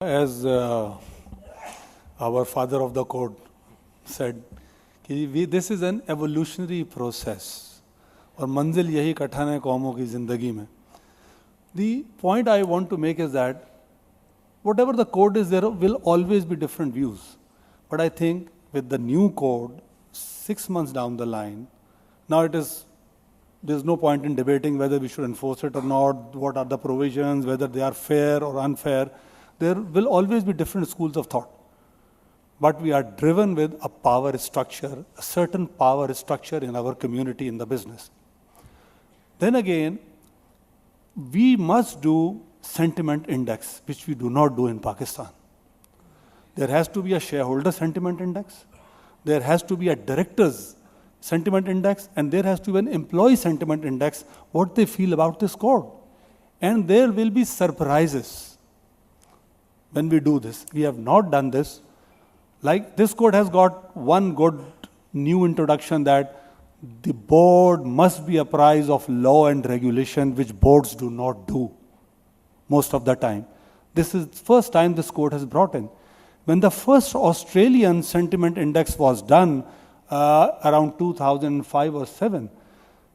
As our father of the code said, this is an evolutionary process और मंजिल यही कठिन है कौमों की ज़िंदगी में. The point I want to make is that whatever the code is, there will always be different views. But I think with the new code, 6 months down the line, now there's no point in debating whether we should enforce it or not, what are the provisions, whether they are fair or unfair. There will always be different schools of thought. But we are driven with a power structure, a certain power structure in our community, in the business. Then again, we must do sentiment index, which we do not do in Pakistan. There has to be a shareholder sentiment index, there has to be a director's sentiment index, and there has to be an employee sentiment index, what they feel about this code. And there will be surprises when we do this. We have not done this. Like this code has got one good new introduction, that the board must be apprised of law and regulation, which boards do not do most of the time. This is the first time this code has brought in. When the first Australian sentiment index was done around 2005 or 7,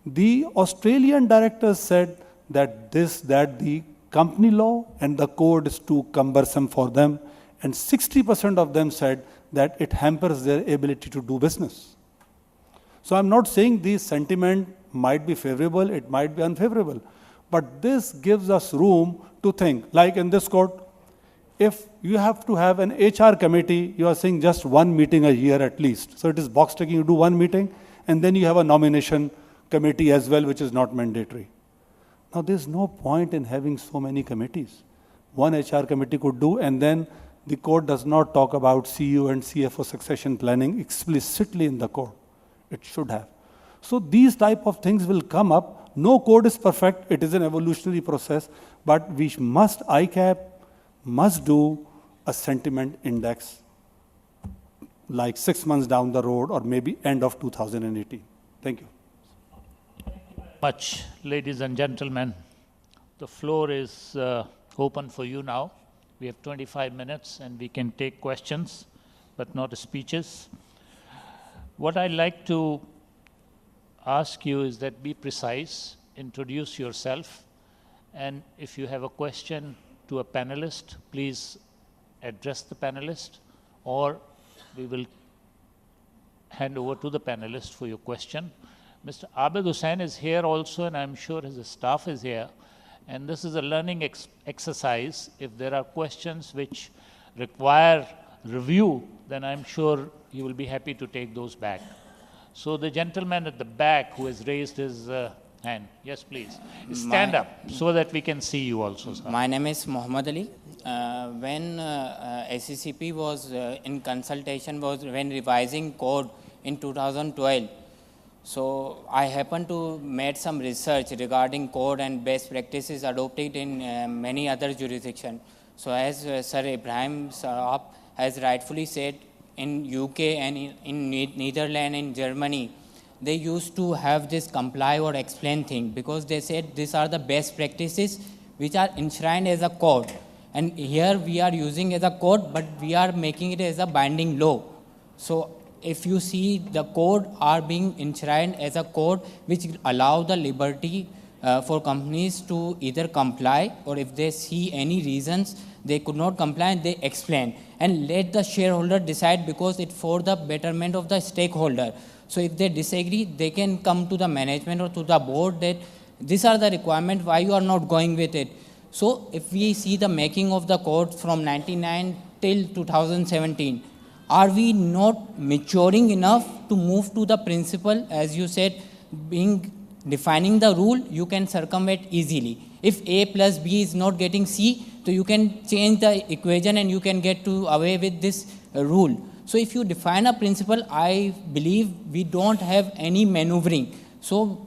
the Australian directors said that the company law and the code is too cumbersome for them, and 60% of them said that it hampers their ability to do business. So I'm not saying the sentiment might be favorable, it might be unfavorable, but this gives us room to think. Like in this code, if you have to have an HR committee, you are saying just one meeting a year at least. So it is box ticking, you do one meeting, and then you have a nomination committee as well, which is not mandatory. Now there's no point in having so many committees. One HR committee could do, and then the code does not talk about CEO and CFO succession planning explicitly in the code. It should have. So these type of things will come up. No code is perfect, it is an evolutionary process, but we must, ICAP must do a sentiment index like 6 months down the road, or maybe end of 2018. Thank you. Much, ladies and gentlemen. The floor is open for you now. We have 25 minutes and we can take questions, but not speeches. What I'd like to ask you is that be precise, introduce yourself, and if you have a question to a panelist, please address the panelist, or we will hand over to the panelist for your question. Mr. Abid Hussain is here also, and I'm sure his staff is here. And this is a learning exercise. If there are questions which require review, then I'm sure you will be happy to take those back. So the gentleman at the back who has raised his hand. Yes, please. Stand up so that we can see you also, sir. My name is Muhammad Ali. When ACCP was in consultation, when revising code in 2012, so I happened to make some research regarding code and best practices adopted in many other jurisdictions. So as Sir Ibrahim Saab has rightfully said, in UK and in Netherlands and Germany, they used to have this comply or explain thing, because they said these are the best practices which are enshrined as a code. And here we are using as a code, but we are making it as a binding law. So if you see, the code are being enshrined as a code which allow the liberty for companies to either comply, or if they see any reasons they could not comply, they explain and let the shareholder decide, because it's for the betterment of the stakeholder. So if they disagree, they can come to the management or to the board that these are the requirements, why you are not going with it. So if we see the making of the code from 99 till 2017, are we not maturing enough to move to the principle? As you said, defining the rule, you can circumvent easily. If A plus B is not getting C, so you can change the equation and you can get away with this rule. So if you define a principle, I believe we don't have any maneuvering. So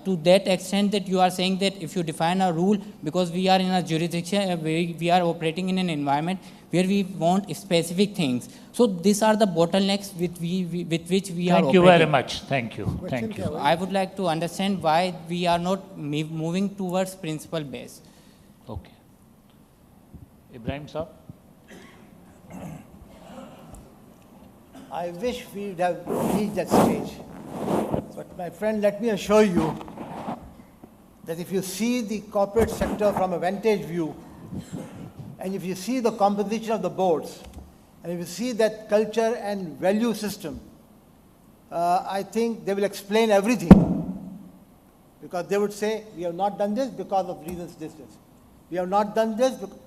to that extent that you are saying that if you define a rule, because we are in a jurisdiction, we are operating in an environment where we want specific things. So these are the bottlenecks with which we are operating. Thank you very much. Thank you. Thank you. I would like to understand why we are not moving towards principle based. Okay. Ibrahim Saab. I wish we'd have reached that stage. But my friend, let me assure you that if you see the corporate sector from a vantage view, and if you see the composition of the boards, and if you see that culture and value system, I think they will explain everything. Because they would say, we have not done this because of reasons this. We have not done this because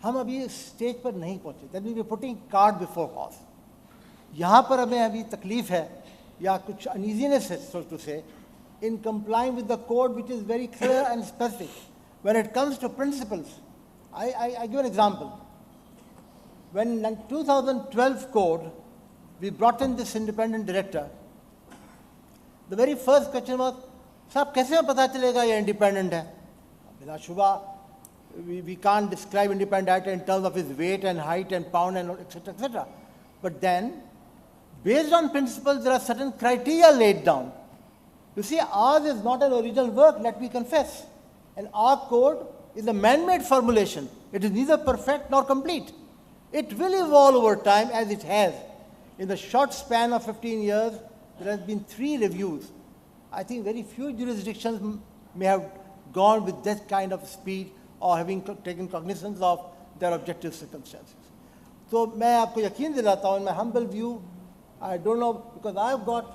हम अभी stage पर नहीं पहुंचे. That means we are putting cart before horse. यहाँ पर हमें अभी तकलीफ है या कुछ uneasiness है, so to say, in complying with the code which is very clear and specific. When it comes to principles, I give an example. When in 2012 code, we brought in this independent director, the very first question was, साहब कैसे हमें पता चलेगा ये independent है? बिना शुबा, we can't describe independent director in terms of his weight and height and pound and etc. etc. But then, based on principles, there are certain criteria laid down. You see, ours is not an original work, let me confess. And our code is a man-made formulation. It is neither perfect nor complete. It will evolve over time as it has. In the short span of 15 years, there has been 3 reviews. I think very few jurisdictions may have gone with that kind of speed or having taken cognizance of their objective circumstances. So, मैं आपको यकीन दिलाता हूँ, in my humble view, I don't know, because I've got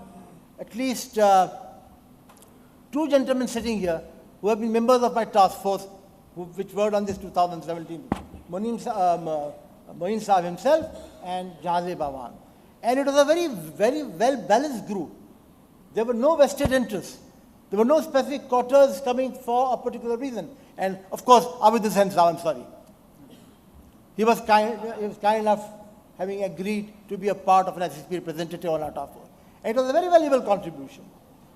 at least 2 gentlemen sitting here who have been members of my task force, which worked on this 2017. Moin Saab himself and Jahaze Bawan. And it was a very, very well-balanced group. There were no vested interests. There were no specific quarters coming for a particular reason. And of course, Abid Hussain Saab, I'm sorry. He was kind enough, having agreed to be a part of an SSP representative on our task force. And it was a very valuable contribution.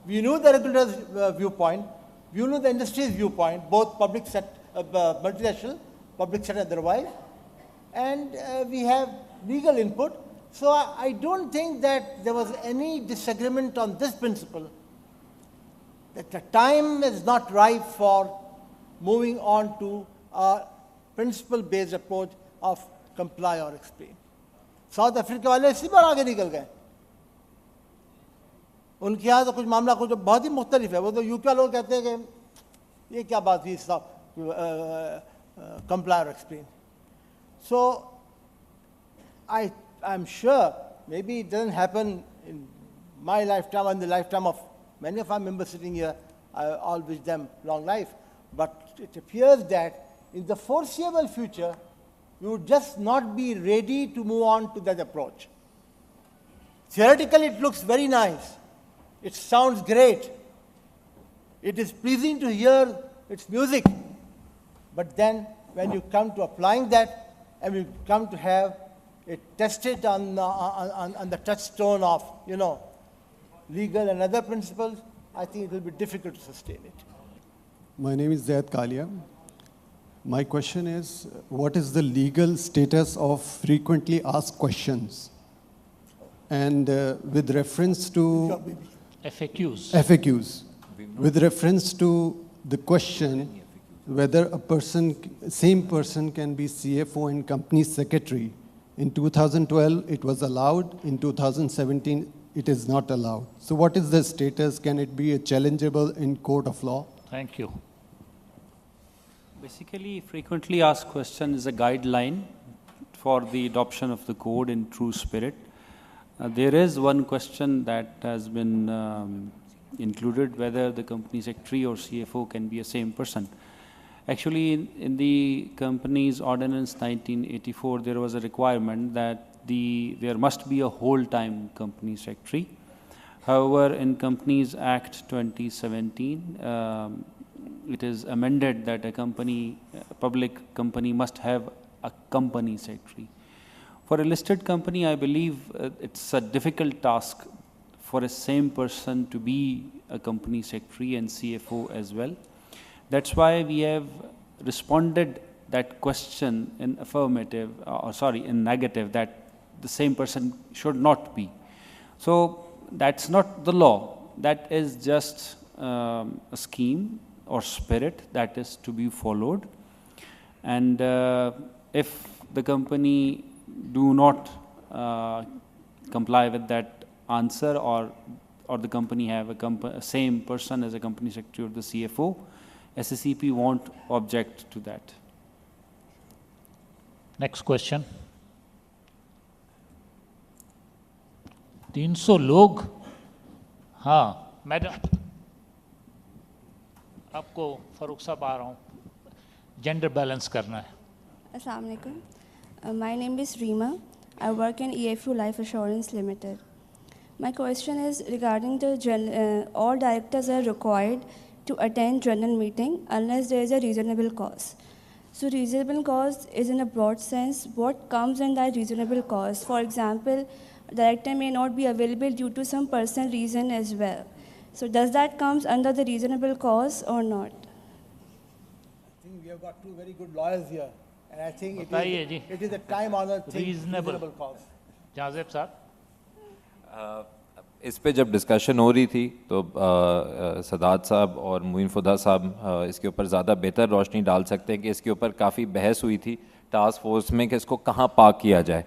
We knew the regulator's viewpoint, we knew the industry's viewpoint, both public sector, multinational, public sector and otherwise, and we have legal input. So I don't think that there was any disagreement on this principle, that the time is not ripe for moving on to a principle-based approach of comply or explain. South Africa वाले इसी बार आगे निकल गए. उनके यहाँ तो कुछ मामला कुछ बहुत ही मुख्तलिफ है. वो तो यूके लोग कहते हैं कि ये क्या बात हुई साहब, comply or explain. So I'm sure maybe it doesn't happen in my lifetime or in the lifetime of many of our members sitting here. I all wish them long life. But it appears that in the foreseeable future, we would just not be ready to move on to that approach. Theoretically, it looks very nice. It sounds great. It is pleasing to hear its music. But then, when you come to applying that, and you come to have it tested on the touchstone of, legal and other principles, I think it will be difficult to sustain it. My name is Zaid Kalia. My question is, what is the legal status of frequently asked questions? And with reference to FAQs, with reference to the question whether same person can be CFO and company secretary. In 2012, it was allowed. In 2017, it is not allowed. So what is the status? Can it be challengeable in court of law? Thank you. Basically, frequently asked question is a guideline for the adoption of the code in true spirit. There is one question that has been included, whether the company secretary or CFO can be a same person. Actually, in the Companies Ordinance 1984, there was a requirement that there must be a whole-time company secretary. However, in Companies Act 2017, it is amended that a public company must have a company secretary. For a listed company, I believe it's a difficult task for a same person to be a company secretary and CFO as well. That's why we have responded that question in in negative, that the same person should not be. So that's not the law. That is just a scheme or spirit that is to be followed. And if the company do not comply with that answer, or the company have a same person as a company secretary or the CFO, SSCP won't object to that. Next question. 300 लोग, हाँ madam, आपको फारूक साहब आ रहा हूँ, gender balance करना है. Assalamu alaikum. My name is Reema. I work in EFU Life Assurance Limited. My question is regarding the all directors are required to attend general meeting unless there is a reasonable cause. So reasonable cause is in a broad sense. What comes in that reasonable cause? For example, director may not be available due to some personal reason as well. So does that comes under the reasonable cause or not? I think we have got two very good lawyers here. And I think बताइए जी. it is a time-honored thing, Reasonable. reasonable cause. जाज़ेब साहब. इस पे जब discussion हो रही थी तो सदात साहब और मुइन फुदा साहब इसके ऊपर ज़्यादा बेहतर रोशनी डाल सकते हैं कि इसके ऊपर काफ़ी बहस हुई थी टास्क फोर्स में कि इसको कहाँ पार्क किया जाए.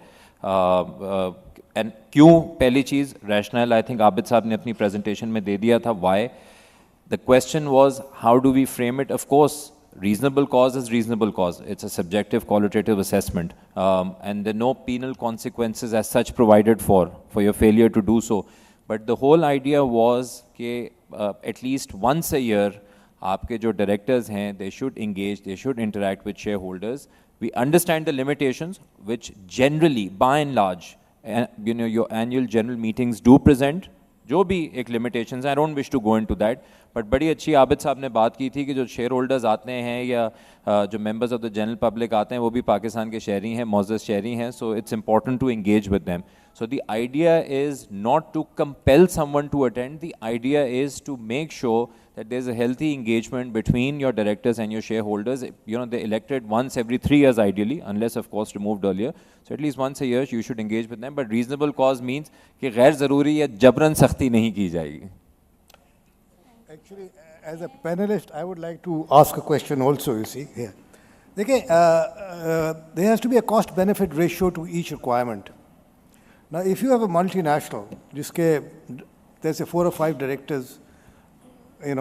एंड क्यों, पहली चीज़ rational I think Abid sahab ने अपनी प्रेजेंटेशन में दे दिया था. Why the question was how do we frame it. Of course reasonable cause is reasonable cause. It's a subjective qualitative assessment, and there are no penal consequences as such provided for your failure to do so. But the whole idea was that at least once a year, आपके जो directors हैं, they should engage, they should interact with shareholders. We understand the limitations, which generally, by and large, your annual general meetings do present. जो भी एक limitations, I don't wish to go into that. But बड़ी अच्छी आबिद साहब ने बात की थी कि जो शेयर होल्डर्स आते हैं या जो members of the general public आते हैं वो भी पाकिस्तान के शहरी हैं, मौजूद शहरी हैं. So it's important to engage with them. So the idea is not to compel someone to attend. The idea is to make sure that there is a healthy engagement between your directors and your shareholders. They're elected once every 3 years ideally, unless of course removed earlier. So at least once a year you should engage with them. But reasonable cause means कि गैर ज़रूरी या जबरन सख्ती नहीं की जाएगी. Actually, as a panelist, I would like to ask a question also, you see, here. Okay, there has to be a cost-benefit ratio to each requirement. Now, if you have a multinational, there's 4 or 5 directors, they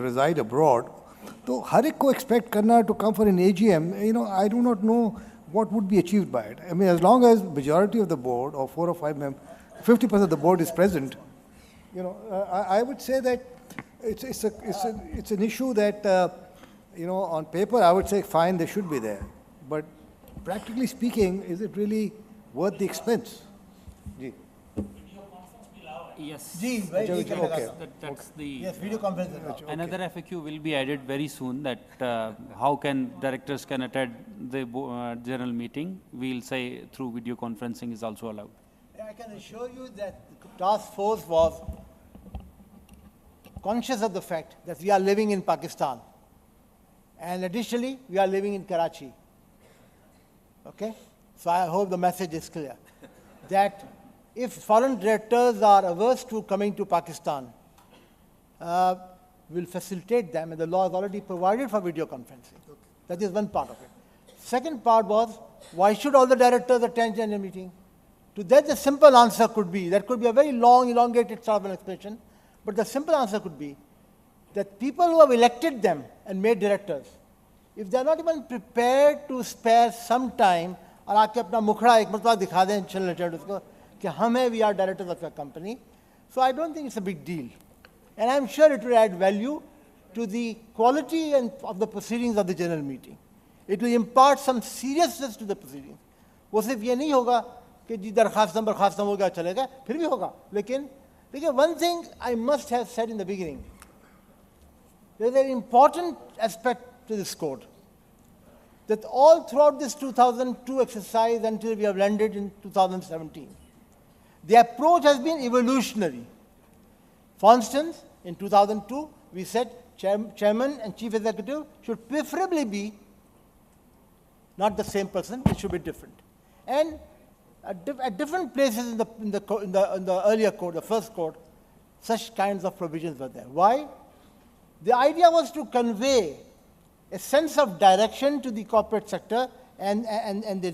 reside abroad, so har ek ko expect karna to come for an AGM, I do not know what would be achieved by it. I mean, as long as majority of the board, or 4 or 5 members, 50% of the board is present, I would say that it's an issue that, on paper I would say fine, they should be there. But practically speaking, is it really worth the expense? Ji. Yes. Ji, Okay. That's the Yes, video conference. another FAQ will be added very soon, that how can directors can attend the general meeting. We'll say through video conferencing is also allowed. I can assure you that the task force was conscious of the fact that we are living in Pakistan. And additionally, we are living in Karachi. Okay? So I hope the message is clear. That if foreign directors are averse to coming to Pakistan, we'll facilitate them, and the law has already provided for video conferencing. Okay. That is one part of it. Second part was, why should all the directors attend general meeting? To that, the simple answer could be, that could be a very long, elongated sort of an explanation, but the simple answer could be that people who have elected them and made directors, if they are not even prepared to spare some time, और आके अपना मुखड़ा एक मरतबा दिखा दें channel editors को कि हम हैं, we are directors of your company, so I don't think it's a big deal. And I'm sure it will add value to the quality of the proceedings of the general meeting. It will impart some seriousness to the proceedings. वो सिर्फ ये नहीं होगा कि जी दरखास्त number खास हो गया चलेगा, फिर भी होगा. लेकिन one thing I must have said in the beginning, there is an important aspect to this code, that all throughout this 2002 exercise until we have landed in 2017, the approach has been evolutionary. For instance, in 2002, we said chairman and chief executive should preferably be not the same person, it should be different. And at different places in the earlier code, the first code, such kinds of provisions were there. Why? The idea was to convey a sense of direction to the corporate sector and the